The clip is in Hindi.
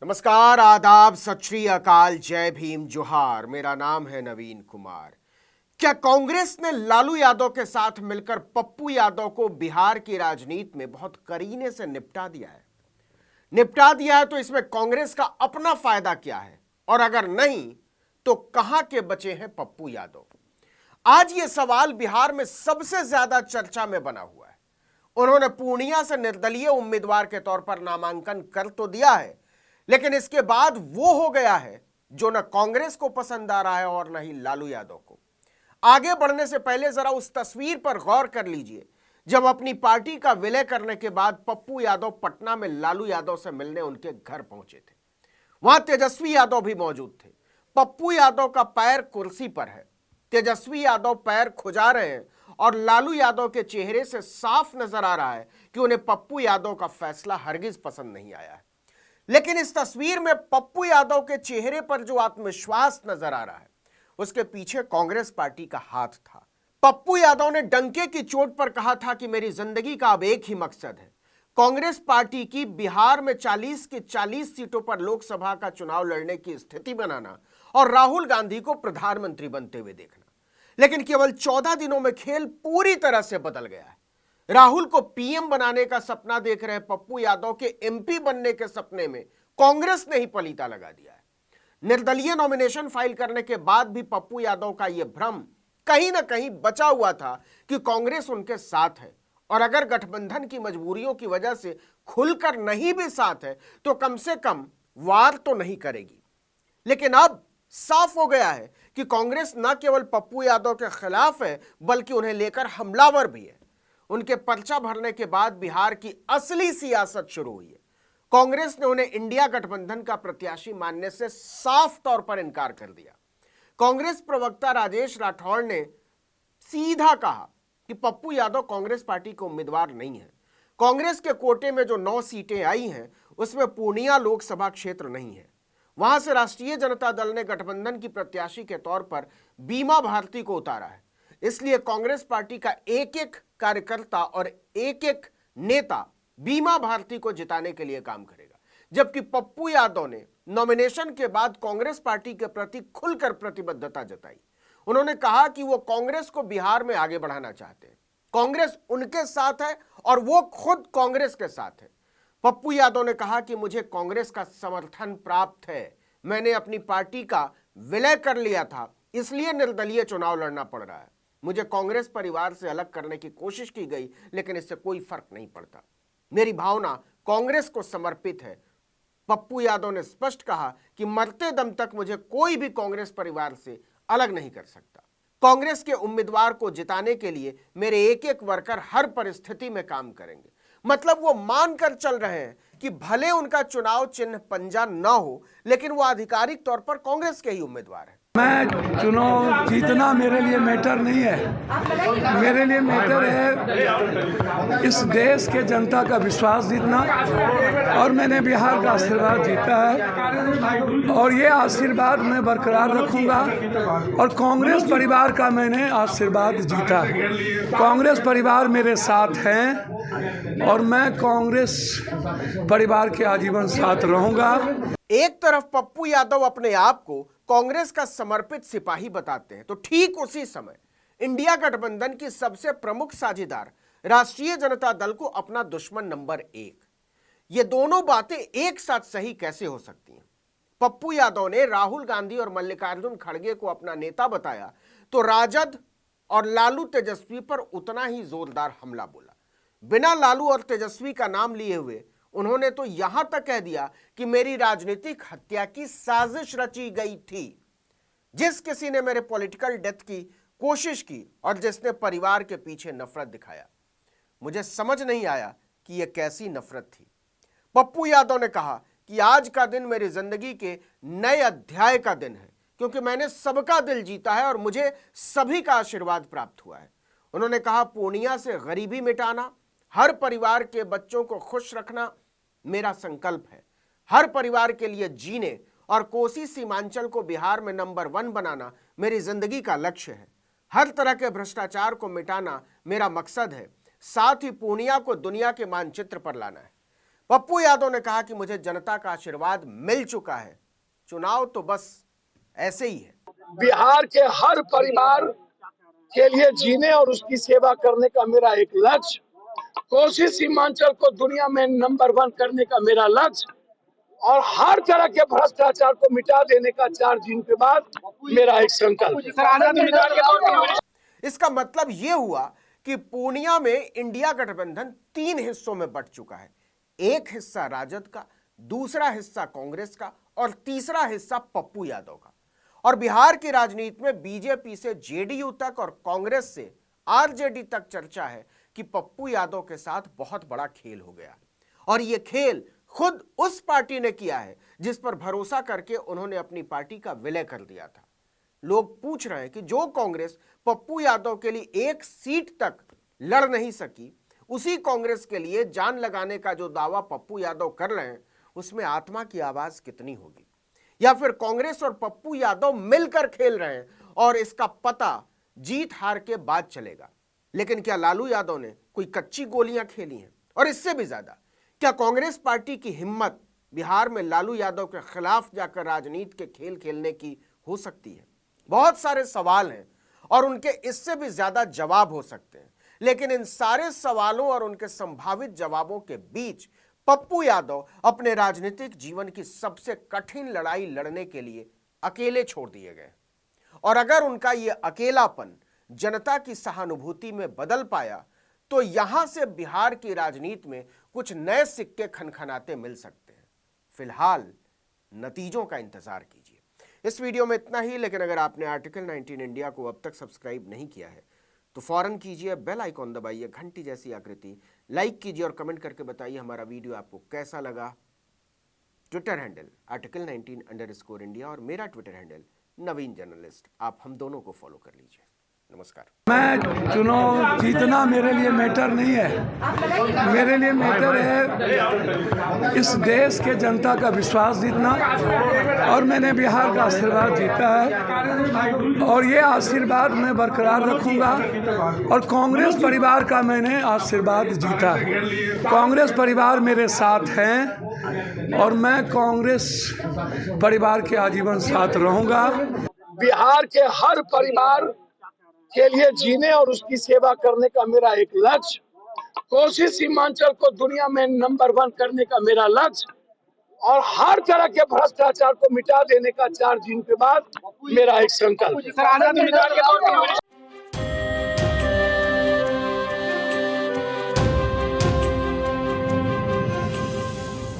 नमस्कार, आदाब, सत श्री अकाल, जय भीम, जोहार। मेरा नाम है नवीन कुमार। क्या कांग्रेस ने लालू यादव के साथ मिलकर पप्पू यादव को बिहार की राजनीति में बहुत करीने से निपटा दिया है तो इसमें कांग्रेस का अपना फायदा क्या है, और अगर नहीं तो कहां के बचे हैं पप्पू यादव? आज यह सवाल बिहार में सबसे ज्यादा चर्चा में बना हुआ है। उन्होंने पूर्णिया से निर्दलीय उम्मीदवार के तौर पर नामांकन कर तो दिया है, लेकिन इसके बाद वो हो गया है जो न कांग्रेस को पसंद आ रहा है और न ही लालू यादव को। आगे बढ़ने से पहले जरा उस तस्वीर पर गौर कर लीजिए जब अपनी पार्टी का विलय करने के बाद पप्पू यादव पटना में लालू यादव से मिलने उनके घर पहुंचे थे। वहां तेजस्वी यादव भी मौजूद थे। पप्पू यादव का पैर कुर्सी पर है, तेजस्वी यादव पैर खुजा रहे हैं और लालू यादव के चेहरे से साफ नजर आ रहा है कि उन्हें पप्पू यादव का फैसला हरगिज पसंद नहीं आया है। लेकिन इस तस्वीर में पप्पू यादव के चेहरे पर जो आत्मविश्वास नजर आ रहा है, उसके पीछे कांग्रेस पार्टी का हाथ था। पप्पू यादव ने डंके की चोट पर कहा था कि मेरी जिंदगी का अब एक ही मकसद है, कांग्रेस पार्टी की बिहार में 40 की 40 सीटों पर लोकसभा का चुनाव लड़ने की स्थिति बनाना और राहुल गांधी को प्रधानमंत्री बनते हुए देखना। लेकिन केवल 14 दिनों में खेल पूरी तरह से बदल गया है। राहुल को पीएम बनाने का सपना देख रहे पप्पू यादव के एमपी बनने के सपने में कांग्रेस ने ही पलीता लगा दिया है। निर्दलीय नॉमिनेशन फाइल करने के बाद भी पप्पू यादव का यह भ्रम कहीं ना कहीं बचा हुआ था कि कांग्रेस उनके साथ है, और अगर गठबंधन की मजबूरियों की वजह से खुलकर नहीं भी साथ है तो कम से कम वार तो नहीं करेगी। लेकिन अब साफ हो गया है कि कांग्रेस न केवल पप्पू यादव के खिलाफ है बल्कि उन्हें लेकर हमलावर भी है। उनके पर्चा भरने के बाद बिहार की असली सियासत शुरू हुई है। कांग्रेस ने उन्हें इंडिया गठबंधन का प्रत्याशी मानने से साफ तौर पर इनकार कर दिया। कांग्रेस प्रवक्ता राजेश राठौड़ ने सीधा कहा कि पप्पू यादव कांग्रेस पार्टी के उम्मीदवार नहीं है। कांग्रेस के कोटे में जो 9 सीटें आई हैं उसमें पूर्णिया लोकसभा क्षेत्र नहीं है। वहां से राष्ट्रीय जनता दल ने गठबंधन की प्रत्याशी के तौर पर बीमा भारती को उतारा है। इसलिए कांग्रेस पार्टी का एक एक कार्यकर्ता और एक एक नेता बीमा भारती को जिताने के लिए काम करेगा। जबकि पप्पू यादव ने नॉमिनेशन के बाद कांग्रेस पार्टी के प्रति खुलकर प्रतिबद्धता जताई। उन्होंने कहा कि वो कांग्रेस को बिहार में आगे बढ़ाना चाहते हैं, कांग्रेस उनके साथ है और वो खुद कांग्रेस के साथ है। पप्पू यादव ने कहा कि मुझे कांग्रेस का समर्थन प्राप्त है, मैंने अपनी पार्टी का विलय कर लिया था, इसलिए निर्दलीय चुनाव लड़ना पड़ रहा है। मुझे कांग्रेस परिवार से अलग करने की कोशिश की गई लेकिन इससे कोई फर्क नहीं पड़ता। मेरी भावना कांग्रेस को समर्पित है। पप्पू यादव ने स्पष्ट कहा कि मरते दम तक मुझे कोई भी कांग्रेस परिवार से अलग नहीं कर सकता। कांग्रेस के उम्मीदवार को जिताने के लिए मेरे एक एक वर्कर हर परिस्थिति में काम करेंगे। मतलब वो मानकर चल रहे हैं कि भले उनका चुनाव चिन्ह पंजा न हो लेकिन वो आधिकारिक तौर पर कांग्रेस के ही उम्मीदवार हैं। मैं चुनाव जीतना मेरे लिए मैटर नहीं है। मेरे लिए मैटर है इस देश के जनता का विश्वास जीतना, और मैंने बिहार का आशीर्वाद जीता है और ये आशीर्वाद मैं बरकरार रखूंगा। और कांग्रेस परिवार का मैंने आशीर्वाद जीता है। कांग्रेस परिवार मेरे साथ हैं और मैं कांग्रेस परिवार के आजीवन साथ रहूंगा। एक तरफ पप्पू यादव अपने आप को कांग्रेस का समर्पित सिपाही बताते हैं तो ठीक उसी समय इंडिया गठबंधन की सबसे प्रमुख साझेदार राष्ट्रीय जनता दल को अपना दुश्मन नंबर 1। ये दोनों बातें एक साथ सही कैसे हो सकती हैं? पप्पू यादव ने राहुल गांधी और मल्लिकार्जुन खड़गे को अपना नेता बताया तो राजद और लालू तेजस्वी पर उतना ही जोरदार हमला बोला। बिना लालू और तेजस्वी का नाम लिए हुए उन्होंने तो यहां तक कह दिया कि मेरी राजनीतिक हत्या की साजिश रची गई थी। जिस किसी ने मेरे पॉलिटिकल डेथ की कोशिश की और जिसने परिवार के पीछे नफरत दिखाया, मुझे समझ नहीं आया कि यह कैसी नफरत थी। पप्पू यादव ने कहा कि आज का दिन मेरी जिंदगी के नए अध्याय का दिन है क्योंकि मैंने सबका दिल जीता है और मुझे सभी का आशीर्वाद प्राप्त हुआ है। उन्होंने कहा पूर्णिया से गरीबी मिटाना, हर परिवार के बच्चों को खुश रखना मेरा संकल्प है। हर परिवार के लिए जीने और कोसी सीमांचल को बिहार में नंबर 1 बनाना मेरी जिंदगी का लक्ष्य है। हर तरह के भ्रष्टाचार को मिटाना मेरा मकसद है। साथ ही पूर्णिया को दुनिया के मानचित्र पर लाना है। पप्पू यादव ने कहा कि मुझे जनता का आशीर्वाद मिल चुका है, चुनाव तो बस ऐसे ही है। बिहार के हर परिवार के लिए जीने और उसकी सेवा करने का मेरा एक लक्ष्य, कोसी सीमांचल को दुनिया में नंबर 1 करने का मेरा लक्ष्य और हर तरह के भ्रष्टाचार को मिटा देने का 4 दिन के बाद मेरा एक संकल्प। इसका मतलब यह हुआ कि पूर्णिया में इंडिया गठबंधन 3 हिस्सों में बंट चुका है। एक हिस्सा राजद का, दूसरा हिस्सा कांग्रेस का और तीसरा हिस्सा पप्पू यादव का। और बिहार की राजनीति में बीजेपी से जेडीयू तक और कांग्रेस से आरजेडी तक चर्चा है कि पप्पू यादव के साथ बहुत बड़ा खेल हो गया। और यह खेल खुद उस पार्टी ने किया है जिस पर भरोसा करके उन्होंने अपनी पार्टी का विलय कर दिया था। लोग पूछ रहे हैं कि जो कांग्रेस पप्पू यादव के लिए एक सीट तक लड़ नहीं सकी, उसी कांग्रेस के लिए जान लगाने का जो दावा पप्पू यादव कर रहे हैं, उसमें आत्मा की आवाज कितनी होगी? या फिर कांग्रेस और पप्पू यादव मिलकर खेल रहे हैं और इसका पता जीत हार के बाद चलेगा। लेकिन क्या लालू यादव ने कोई कच्ची गोलियां खेली हैं? और इससे भी ज्यादा, क्या कांग्रेस पार्टी की हिम्मत बिहार में लालू यादव के खिलाफ जाकर राजनीति के खेल खेलने की हो सकती है? बहुत सारे सवाल हैं और उनके इससे भी ज्यादा जवाब हो सकते हैं। लेकिन इन सारे सवालों और उनके संभावित जवाबों के बीच पप्पू यादव अपने राजनीतिक जीवन की सबसे कठिन लड़ाई लड़ने के लिए अकेले छोड़ दिए गए। और अगर उनका यह अकेलापन जनता की सहानुभूति में बदल पाया तो यहां से बिहार की राजनीति में कुछ नए सिक्के खनखनाते मिल सकते हैं। फिलहाल नतीजों का इंतजार कीजिए। इस वीडियो में इतना ही, लेकिन अगर आपने आर्टिकल 19 इंडिया को अब तक सब्सक्राइब नहीं किया है तो फौरन कीजिए, बेल आइकॉन दबाइए, घंटी जैसी आकृति, लाइक कीजिए और कमेंट करके बताइए हमारा वीडियो आपको कैसा लगा। ट्विटर हैंडल आर्टिकल 19_ इंडिया और मेरा ट्विटर हैंडल नवीन जर्नलिस्ट। आप हम दोनों को फॉलो कर लीजिए। नमस्कार। मैं चुनाव जीतना मेरे लिए मैटर नहीं है, मेरे लिए मैटर है इस देश के जनता का विश्वास जीतना। और मैंने बिहार का आशीर्वाद जीता है और ये आशीर्वाद मैं बरकरार रखूंगा। और कांग्रेस परिवार का मैंने आशीर्वाद जीता है। कांग्रेस परिवार मेरे साथ हैं और मैं कांग्रेस परिवार के आजीवन साथ रहूंगा। बिहार के हर परिवार के लिए जीने और उसकी सेवा करने का मेरा एक लक्ष्य, कोसी सीमांचल को दुनिया में नंबर 1 करने का मेरा लक्ष्य और हर तरह के भ्रष्टाचार को मिटा देने का 4 दिन के बाद मेरा एक संकल्प।